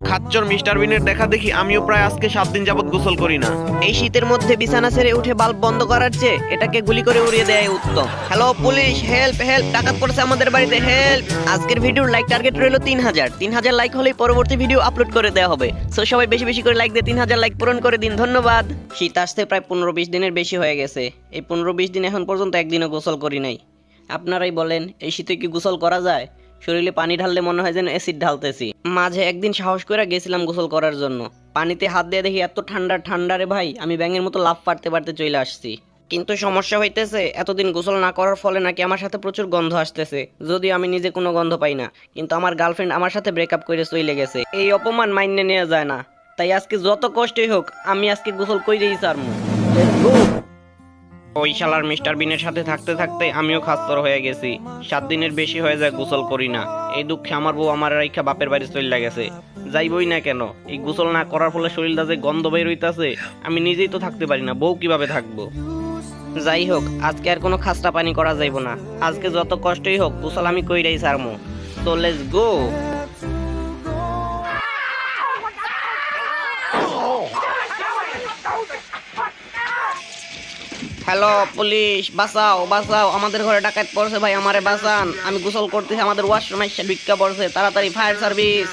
খাচ্চর mister বিনের দেখা দেখি আমিও প্রায় আজকে 7 দিন যাবত গোসল করি না। এই শীতের মধ্যে বিছানা ছেড়ে উঠে বাল্ব বন্ধ করার চেয়ে এটাকে গুলি করে উড়িয়ে দেয় উত্তম। হ্যালো পুলিশ, হেল্প হেল্প, ডাকাত পড়ছে আমাদের বাড়িতে, হেল্প। আজকের ভিডিওর লাইক টার্গেট রইল 3000। 3000 লাইক হলেই পরবর্তী ভিডিও আপলোড করে দেওয়া হবে। সো সবাই বেশি বেশি করে লাইক দিয়ে 3000 লাইক পূরণ করে দিন, ধন্যবাদ। শীত আসতে প্রায় 15-20 দিনের বেশি হয়ে গেছে। এই 15-20 দিন এখন পর্যন্ত একদিনও গোসল করি নাই। আপনারাই বলেন এই শীতে কি গোসল করা যায়? শরীরে পানি ঢাললে মনে হয় যেন অ্যাসিড ঢালতেছি। মাঝে একদিন সাহস করে গেছিলাম গোসল করার জন্য, পানিতে হাত দিয়ে দেখি এত ঠান্ডা ঠান্ডা রে ভাই, আমি ব্যাঙের মতো লাফ পারতে পারতে চলে আসছি। কিন্তু সমস্যা হইতেছে এতদিন গোসল না করার ফলে নাকি আমার সাথে প্রচুর গন্ধ আসতেছে, যদিও আমি নিজে কোনো গন্ধ পাই না। কিন্তু আমার গার্লফ্রেন্ড আমার সাথে ব্রেকআপ করে চলে গেছে, এই অপমান মাইনে নেওয়া যায় না। তাই আজকে যত কষ্টই হোক আমি আজকে গোসল কইরেই ছাড়মু। Let's go. ওই শালার মিস্টার বিনের সাথে থাকতে থাকতে আমিও খাচ্চর হয়ে গেছি। 7 দিনের বেশি হয়ে যায় গোসল করি না। এই দুঃখে আমার বউ আমার রাইখা বাপের বাড়ি চলে গেছে। যাইবই না কেন, এই গোসল না করার ফলে শরীরটা যে গন্ধ বের হইতাছে, আমি নিজেই তো থাকতে পারি না, বউ কিভাবে থাকবো? যাই হোক, আজকে আর কোনো খাস্তা পানি করা যাইব না। আজকে যত কষ্টই হোক গোসল আমি কইরাই ছাড়মু। তো লেটস গো। হ্যালো পুলিশ, বাঁচাও বাঁচাও, আমাদের ঘরে ডাকাত পড়ছে ভাই, আমারে বাঁচান। আমি গোসল করতেছি, আমাদের ওয়াশরুমে ভিক্ষা পড়ছে, তাড়াতাড়ি ফায়ার সার্ভিস।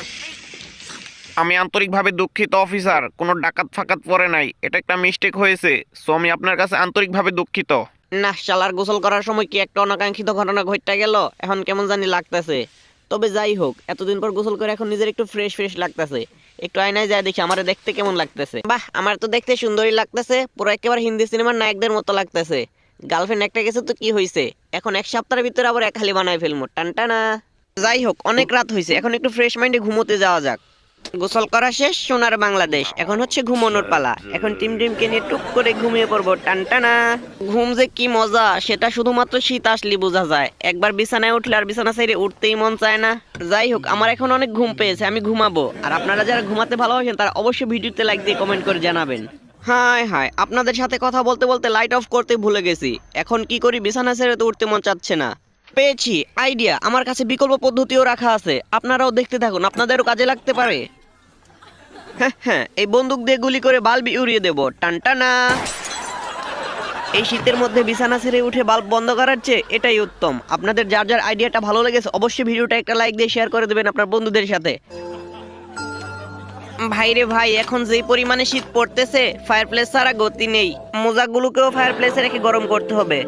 আমি আন্তরিকভাবে দুঃখিত অফিসার, কোনো ডাকাত ফাকাত পড়ে নাই, এটা একটা মিস্টেক হয়েছে। সো আমি আপনার কাছে আন্তরিকভাবে দুঃখিত। না শালার, গোসল করার সময় কি একটা অনাকাঙ্ক্ষিত ঘটনা ঘটতে গেল, এখন কেমন জানি লাগতেছে। তবে যাই হোক, এতদিন পর গোসল করে এখন নিজের একটু ফ্রেশ ফ্রেশ লাগতেছে। একটু আয়নায় যায় দেখি আমারে দেখতে কেমন লাগতেছে। বাহ, আমার তো দেখতে সুন্দরই লাগতেছে, পুরো একেবারে হিন্দি সিনেমার নায়কদের মতো লাগতেছে। গার্লফ্রেন্ড একটা গেছে তো কি হয়েছে, এখন এক সপ্তাহের ভিতরে আবার এক হালি বানায় ফেলবো, টানটানা। যাই হোক, অনেক রাত হয়েছে, এখন একটু ফ্রেশ মাইন্ডে ঘুমোতে যাওয়া যাক। গোসল করা শেষ, সোনার বাংলাদেশ, এখন হচ্ছে ঘুমানোর পালা। এখন টিম টিমকে নিয়ে টুক করে ঘুমিয়ে পড়বো, টানটানা। ঘুম যে কি মজা সেটা শুধুমাত্র শীত আসলে বোঝা যায়। একবার বিছানায় উঠলে আর বিছানা ছেড়ে উঠতেই মন চায় না। যাই হোক, আমার এখন অনেক ঘুম পেয়েছে, আমি ঘুমাবো। আর আপনারা যারা ঘুমাতে ভালোবাসেন তারা অবশ্যই ভিডিওতে লাইক দিয়ে কমেন্ট করে জানাবেন। হায় হায়, আপনাদের সাথে কথা বলতে বলতে লাইট অফ করতে ভুলে গেছি। এখন কি করি, বিছানা ছেড়ে তো উঠতে মন চাচ্ছে না। পেয়েছি আইডিয়া, আমার কাছে বিকল্প পদ্ধতিও রাখা আছে, আপনারাও দেখতে থাকুন, আপনাদেরও কাজে লাগতে পারে। হ্যাঁ হ্যাঁ, এই বন্দুক দিয়ে গুলি করে বাল্ব উড়িয়ে দেবো, টানটানা। এই শীতের মধ্যে বিছানা ছেড়ে উঠে বাল্ব বন্ধ করার চেয়ে এটাই উত্তম। আপনাদের যার যার আইডিয়াটা ভালো লেগেছে অবশ্যই ভিডিওটা একটা লাইক দিয়ে শেয়ার করে দেবেন আপনার বন্ধুদের সাথে। ভাইরে ভাই, এখন যেই পরিমাণে শীত পড়তেছে ফায়ার প্লেস ছাড়া গতি নেই। মোজাগুলোকেও ফায়ার প্লেসে রেখে গরম করতে হবে।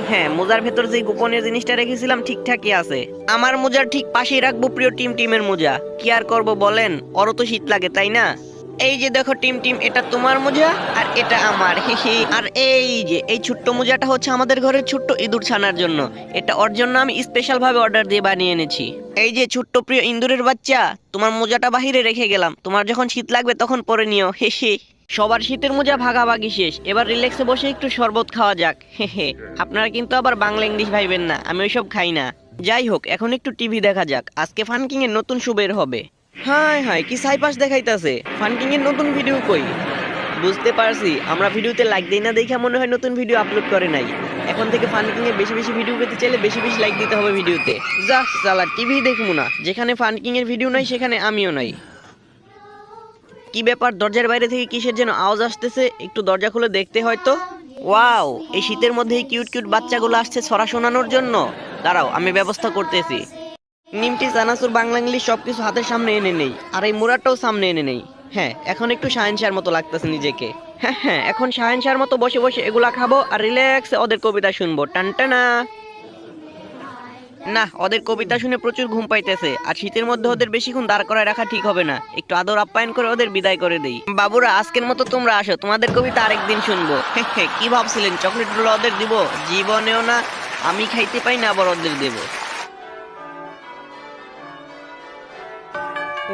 হ্যাঁ, মোজার ভেতর যে গোপনীয় জিনিসটা রেখেছিলাম ঠিকঠাকই আছে। আমার মোজার ঠিক পাশেই রাখবো প্রিয় টিমের মোজা। কি আর করবো বলেন, ওরও তো শীত লাগে তাই না? এই যে দেখো টিম, এটা তোমার মোজা আর এটা আমার, হি। আর এই যে এই ছোট্ট মোজাটা হচ্ছে আমাদের ঘরের ছোট্ট ইঁদুর ছানার জন্য। এটা ওর জন্য আমি স্পেশাল ভাবে অর্ডার দিয়ে বানিয়ে এনেছি। এই যে ছোট্ট প্রিয় ইঁদুরের বাচ্চা, তোমার মোজাটা বাহিরে রেখে গেলাম, তোমার যখন শীত লাগবে তখন পরে নিও, হে। সবার শীতের মোজা ভাগাভাগি শেষ, এবার রিল্যাক্সে বসে একটু শরবত খাওয়া যাক, হে। আপনারা কিন্তু আবার বাংলা ইংলিশ ভাইবেন না, আমি ওইসব খাই না। যাই হোক, এখন একটু টিভি দেখা যাক, আজকে ফানকিং এর নতুন শো বের হবে। হায় হায়, কি সাইপাস দেখাইতাছে, ফানকিং এর নতুন ভিডিও কই? বুঝতে পারছি, আমরা ভিডিওতে লাইক দেই না দেখে মনে হয় নতুন ভিডিও আপলোড করে নাই। এখন থেকে ফানকিং এর বেশি বেশি ভিডিও পেতে চাইলে বেশি বেশি লাইক দিতে হবে ভিডিওতে। যা সালা, টিভি দেখবো না, যেখানে ফানকিং এর ভিডিও নাই সেখানে আমিও নাই। কি ব্যাপার, দরজার বাইরে থেকে কিসের যেন আওয়াজ আসতেছে, একটু দরজা খুলে দেখতে হয়তো। ওয়াও, এই শীতের মধ্যে এই কিউট কিউট বাচ্চাগুলো আসছে ছড়া শোনানোর জন্য। দাঁড়াও, আমি ব্যবস্থা করতেছি। নিমটি, চানাচুর, বাংলা ইংলিশ সবকিছু হাতের সামনে এনে নেই, আর এই মুরাটাও সামনে এনে নেই। হ্যাঁ, এখন একটু শাহেনশাহর মতো লাগতেছে নিজেকে। হ্যাঁ, এখন শাহেনশাহর মতো বসে বসে এগুলা খাবো আর রিল্যাক্সে ওদের কবিতা শুনবো, টানটানা। না, ওদের কবিতা শুনে প্রচুর ঘুম পাইতেছে, আর শীতের মধ্যে ওদের বেশিক্ষণ দাঁড় করায় রাখা ঠিক হবে না। একটু আদর আপ্যায়ন করে ওদের বিদায় করে দেই। বাবুরা, আজকের মতো তোমরা আসো, তোমাদের কবিতা আরেকদিন শুনবো। কি ভাবছিলেন চকলেট গুলো ওদের দিব? জীবনেও না, আমি খাইতে পাই না আবার ওদের দেবো।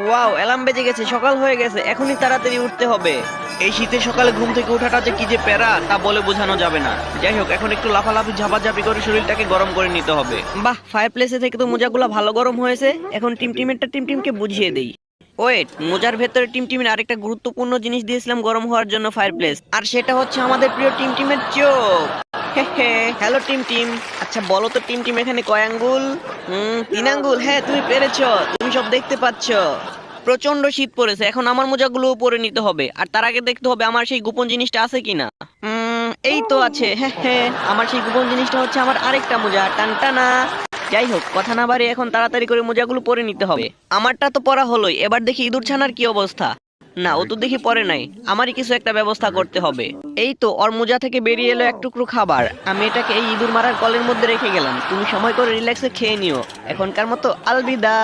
ওয়াও, অ্যালার্ম বেজে গেছে, সকাল হয়ে গেছে, এখনই তাড়াতাড়ি উঠতে হবে। এই শীতের সকালে ঘুম থেকে ওঠাটা যে কি যে প্যারা তা বলে বোঝানো যাবে না। যাই হোক, এখন একটু লাফালাফি ঝাপাঝাপি করে শরীরটাকে গরম করে নিতে হবে। বাহ, ফায়ার প্লেসে থেকে তো মোজাগুলো ভালো গরম হয়েছে। এখন টিমকে বুঝিয়ে দেই। ওয়েট, মোজার ভেতরে টিমের আরেকটা গুরুত্বপূর্ণ জিনিস দিয়েছিলাম গরম হওয়ার জন্য ফায়ার প্লেস, আর সেটা হচ্ছে আমাদের প্রিয় টিমের চোখ। Hello team. আচ্ছা বলো তো টিম এখানে কয় আঙ্গুল? 3 আঙ্গুল। হ্যাঁ, তুমি পেরেছো, তুমি সব দেখতে পাচ্ছ। প্রচন্ড শীত পড়েছে, এখন আমার মোজাগুলো পরে নিতে হবে, আর তার আগে দেখতে হবে আমার সেই গোপন জিনিসটা আছে কিনা। এই তো আছে, হ্যাঁ হ্যাঁ, আমার সেই গোপন জিনিসটা হচ্ছে আমার আরেকটা মোজা, টানটানা। যাই হোক, কথা না বাড়ি এখন তাড়াতাড়ি করে মোজাগুলো পরে নিতে হবে। আমারটা তো পরা হলোই, এবার দেখি ইঁদুর ছানার কি অবস্থা। না, ও তো দেখি পরে নাই, আমারই কিছু একটা ব্যবস্থা করতে হবে। এই তো ওর মোজা থেকে বেরিয়ে এলো এক টুকরো খাবার, আমি এটাকে এই ইঁদুর মারার কলের মধ্যে রেখে গেলাম, তুমি সময় করে রিল্যাক্সে খেয়ে নিও। এখনকার মতো আলবিদা।